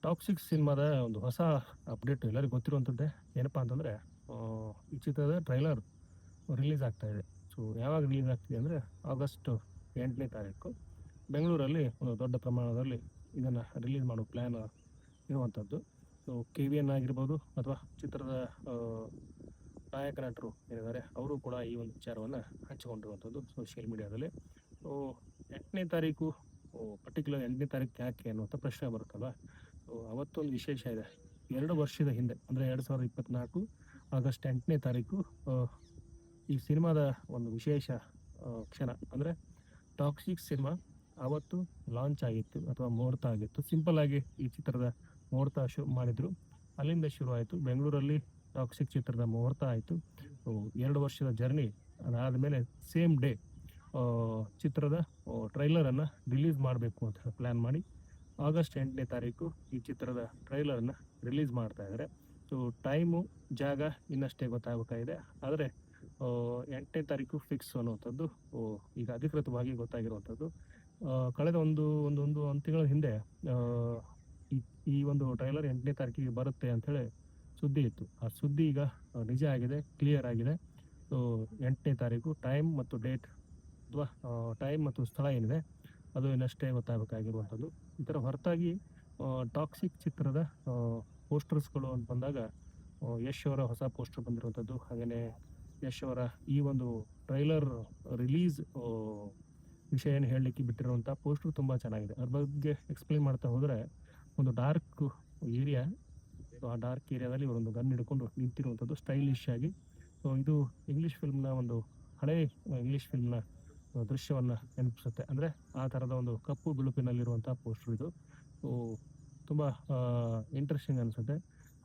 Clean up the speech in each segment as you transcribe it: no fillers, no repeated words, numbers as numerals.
Toxic ಸಿನಿಮಾದ ಒಂದು ಹೊಸ ಅಪ್ಡೇಟ್ ಎಲ್ಲರಿಗೂ ಗೊತ್ತಿರುವಂಥದ್ದೇ. ಏನಪ್ಪಾ ಅಂತಂದರೆ, ಈ ಚಿತ್ರದ ಟ್ರೈಲರ್ ರಿಲೀಸ್ ಆಗ್ತಾ ಇದೆ. ಸೊ ಯಾವಾಗ ರಿಲೀಸ್ ಆಗ್ತಿದೆ ಅಂದರೆ ಆಗಸ್ಟ್ 8ನೇ ತಾರೀಕು ಬೆಂಗಳೂರಲ್ಲಿ ಒಂದು ದೊಡ್ಡ ಪ್ರಮಾಣದಲ್ಲಿ ಇದನ್ನು ರಿಲೀಸ್ ಮಾಡೋ ಪ್ಲ್ಯಾನ್ ಇರುವಂಥದ್ದು. ಸೊ ಕೆ ವಿ ಎನ್ ಆಗಿರ್ಬೋದು ಅಥವಾ ಚಿತ್ರದ ಆ, ನಾಯಕ ನಟರು ಏನಿದ್ದಾರೆ ಅವರು ಕೂಡ ಈ ಒಂದು ವಿಚಾರವನ್ನು ಹಂಚಿಕೊಂಡಿರುವಂಥದ್ದು ಸೋಷಿಯಲ್ ಮೀಡಿಯಾದಲ್ಲಿ. ಸೊ 8ನೇ ತಾರೀಕು, ಪರ್ಟಿಕ್ಯುಲರ್ 8ನೇ ತಾರೀಕು ಯಾಕೆ ಅನ್ನುವಂಥ ಪ್ರಶ್ನೆ ಬರುತ್ತಲ್ಲ. ಸೊ ಅವತ್ತೊಂದು ವಿಶೇಷ ಇದೆ. 2 ವರ್ಷದ ಹಿಂದೆ ಅಂದರೆ 2024 ಆಗಸ್ಟ್ 8ನೇ ತಾರೀಕು ಈ ಸಿನಿಮಾದ ಒಂದು ವಿಶೇಷ ಕ್ಷಣ ಅಂದರೆ ಟಾಕ್ಸಿಕ್ ಸಿನಿಮಾ ಅವತ್ತು ಲಾಂಚ್ ಆಗಿತ್ತು ಅಥವಾ ಮುಹೂರ್ತ ಆಗಿತ್ತು. ಸಿಂಪಲ್ ಆಗಿ ಈ ಚಿತ್ರದ ಮುಹೂರ್ತ ಮಾಡಿದ್ರು. ಅಲ್ಲಿಂದ ಶುರು ಆಯಿತು. ಬೆಂಗಳೂರಲ್ಲಿ ಟಾಕ್ಸಿಕ್ ಚಿತ್ರದ ಮುಹೂರ್ತ ಆಯಿತು. 2 ವರ್ಷದ ಜರ್ನಿ ಅದಾದಮೇಲೆ ಸೇಮ್ ಡೇ ಚಿತ್ರದ ಟ್ರೈಲರನ್ನು ರಿಲೀಸ್ ಮಾಡಬೇಕು ಅಂತ ಪ್ಲ್ಯಾನ್ ಮಾಡಿ ಆಗಸ್ಟ್ 8ನೇ ತಾರೀಕು ಈ ಚಿತ್ರದ ಟ್ರೈಲರನ್ನು ರಿಲೀಸ್ ಮಾಡ್ತಾ ಇದ್ದಾರೆ. ಸೊ ಟೈಮು ಜಾಗ ಇನ್ನಷ್ಟೇ ಗೊತ್ತಾಗಬೇಕಾಗಿದೆ. ಆದರೆ 8ನೇ ತಾರೀಕು ಫಿಕ್ಸ್ ಅನ್ನುವಂಥದ್ದು ಈಗ ಅಧಿಕೃತವಾಗಿ ಗೊತ್ತಾಗಿರುವಂಥದ್ದು. ಕಳೆದ ಒಂದು ತಿಂಗಳ ಹಿಂದೆ ಈ ಈ ಒಂದು ಟ್ರೈಲರ್ 8ನೇ ತಾರೀಕಿಗೆ ಬರುತ್ತೆ ಅಂಥೇಳಿ ಸುದ್ದಿ ಇತ್ತು. ಆ ಸುದ್ದಿ ಈಗ ನಿಜ ಆಗಿದೆ, ಕ್ಲಿಯರ್ ಆಗಿದೆ. ಸೊ 8ನೇ ತಾರೀಕು ಟೈಮ್ ಮತ್ತು ಡೇಟ್ ಅಥವಾ ಟೈಮ್ ಮತ್ತು ಸ್ಥಳ ಏನಿದೆ ಅದು ಇನ್ನಷ್ಟೇ ಗೊತ್ತಾಗಬೇಕಾಗಿರುವಂಥದ್ದು. ಇದರ ಹೊರತಾಗಿ ಟಾಕ್ಸಿಕ್ ಚಿತ್ರದ ಪೋಸ್ಟರ್ಸ್ಗಳು ಅಂತ ಬಂದಾಗ ಯಶ್ ಅವರ ಹೊಸ ಪೋಸ್ಟರ್ ಬಂದಿರುವಂಥದ್ದು, ಹಾಗೆಯೇ ಯಶ್ ಅವರ ಈ ಒಂದು ಟ್ರೈಲರ್ ರಿಲೀಸ್ ವಿಷಯ ಏನು ಹೇಳಲಿಕ್ಕೆ ಬಿಟ್ಟಿರುವಂಥ ಪೋಸ್ಟರ್ ತುಂಬ ಚೆನ್ನಾಗಿದೆ. ಅದ್ರ ಬಗ್ಗೆ ಎಕ್ಸ್ಪ್ಲೇನ್ ಮಾಡ್ತಾ ಹೋದರೆ, ಒಂದು ಡಾರ್ಕ್ ಏರಿಯಾ, ಆ ಡಾರ್ಕ್ ಏರಿಯಾದಲ್ಲಿ ಇವರೊಂದು ಗನ್ ಹಿಡ್ಕೊಂಡು ನಿಂತಿರುವಂಥದ್ದು ಸ್ಟೈಲಿಶ್ ಆಗಿ. ಸೊ ಇದು ಇಂಗ್ಲೀಷ್ ಫಿಲ್ಮ್ನ ಒಂದು ಹಳೆ ಇಂಗ್ಲೀಷ್ ಫಿಲ್ಮ್ನ ದೃಶ್ಯವನ್ನು ನೆನಪಿಸುತ್ತೆ. ಅಂದರೆ ಆ ಥರದ ಒಂದು ಕಪ್ಪು ಬಿಳುಪಿನಲ್ಲಿರುವಂಥ ಪೋಸ್ಟರ್ ಇದು. ಸೊ ತುಂಬ ಇಂಟ್ರೆಸ್ಟಿಂಗ್ ಅನಿಸುತ್ತೆ.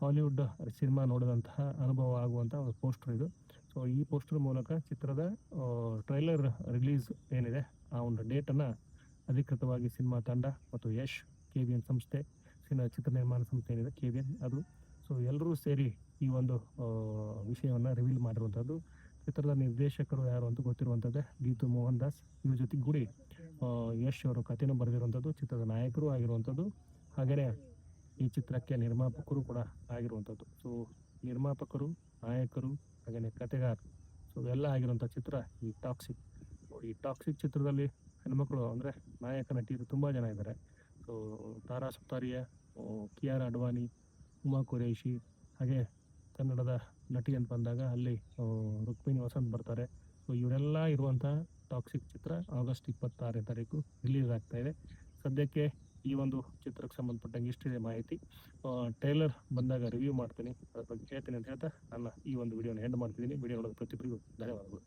ಹಾಲಿವುಡ್ ಸಿನಿಮಾ ನೋಡಿದಂತಹ ಅನುಭವ ಆಗುವಂಥ ಒಂದು ಪೋಸ್ಟರ್ ಇದು. ಸೊ ಈ ಪೋಸ್ಟರ್ ಮೂಲಕ ಚಿತ್ರದ ಟ್ರೈಲರ್ ರಿಲೀಸ್ ಏನಿದೆ ಆ ಒಂದು ಡೇಟನ್ನು ಅಧಿಕೃತವಾಗಿ ಸಿನಿಮಾ ತಂಡ ಮತ್ತು ಯಶ್ KVN ಸಂಸ್ಥೆ, ಚಿತ್ರ ನಿರ್ಮಾಣ ಸಂಸ್ಥೆ ಏನಿದೆ KVN ಅದು, ಸೊ ಎಲ್ಲರೂ ಸೇರಿ ಈ ಒಂದು ವಿಷಯವನ್ನು ರಿವೀಲ್ ಮಾಡಿರುವಂಥದ್ದು. ಚಿತ್ರದ ನಿರ್ದೇಶಕರು ಯಾರು ಅಂತ ಗೊತ್ತಿರುವಂಥದ್ದೇ, ಗೀತು ಮೋಹನ್ ದಾಸ್. ಇವ್ರ ಜೊತೆಗೆ ಗೂಡಿ ಯಶ್ ಅವರು ಕಥೆನೂ ಬರೆದಿರುವಂಥದ್ದು, ಚಿತ್ರದ ನಾಯಕರು ಆಗಿರುವಂಥದ್ದು, ಹಾಗೆಯೇ ಈ ಚಿತ್ರಕ್ಕೆ ನಿರ್ಮಾಪಕರು ಕೂಡ ಆಗಿರುವಂಥದ್ದು. ಸೊ ನಿರ್ಮಾಪಕರು, ನಾಯಕರು, ಹಾಗೆಯೇ ಕಥೆಗಾರರು, ಸೊ ಎಲ್ಲ ಆಗಿರುವಂಥ ಚಿತ್ರ ಈ ಟಾಕ್ಸಿಕ್. ಈ ಟಾಕ್ಸಿಕ್ ಚಿತ್ರದಲ್ಲಿ ಹೆಣ್ಮಕ್ಳು ಅಂದರೆ ನಾಯಕ ನಟಿಯರು ತುಂಬ ಜನ ಇದ್ದಾರೆ. ಸೊ ತಾರಾ ಸುತಾರಿಯಾ, ಕಿಯಾರಾ ಅಡ್ವಾಣಿ, ಉಮಾ ಖುರೇಷಿ, ಹಾಗೆ ಕನ್ನಡದ ನಟಿ ಅಂತ ಬಂದಾಗ ಅಲ್ಲಿ ರುಕ್ಮಿಣಿ ವಸಂತ್ ಬರ್ತಾರೆ. ಸೊ ಇವರೆಲ್ಲ ಇರುವಂಥ ಟಾಕ್ಸಿಕ್ ಚಿತ್ರ ಆಗಸ್ಟ್ 26ನೇ ತಾರೀಕು ರಿಲೀಸ್ ಆಗ್ತಾ ಇದೆ. ಸದ್ಯಕ್ಕೆ ಈ ಒಂದು ಚಿತ್ರಕ್ಕೆ ಸಂಬಂಧಪಟ್ಟಂಗೆ ಇಷ್ಟಿದೆ ಮಾಹಿತಿ. ಟ್ರೈಲರ್ ಬಂದಾಗ ರಿವ್ಯೂ ಮಾಡ್ತೀನಿ, ಅದ್ರ ಬಗ್ಗೆ ಹೇಳ್ತೀನಿ ಅಂತ ಹೇಳ್ತಾ ನನ್ನ ಈ ಒಂದು ವಿಡಿಯೋನ ಎಂಡ್ ಮಾಡ್ತಿದ್ದೀನಿ. ವಿಡಿಯೋ ನೋಡೋದು ಪ್ರತಿಯೊಬ್ಬರಿಗೂ ಧನ್ಯವಾದಗಳು.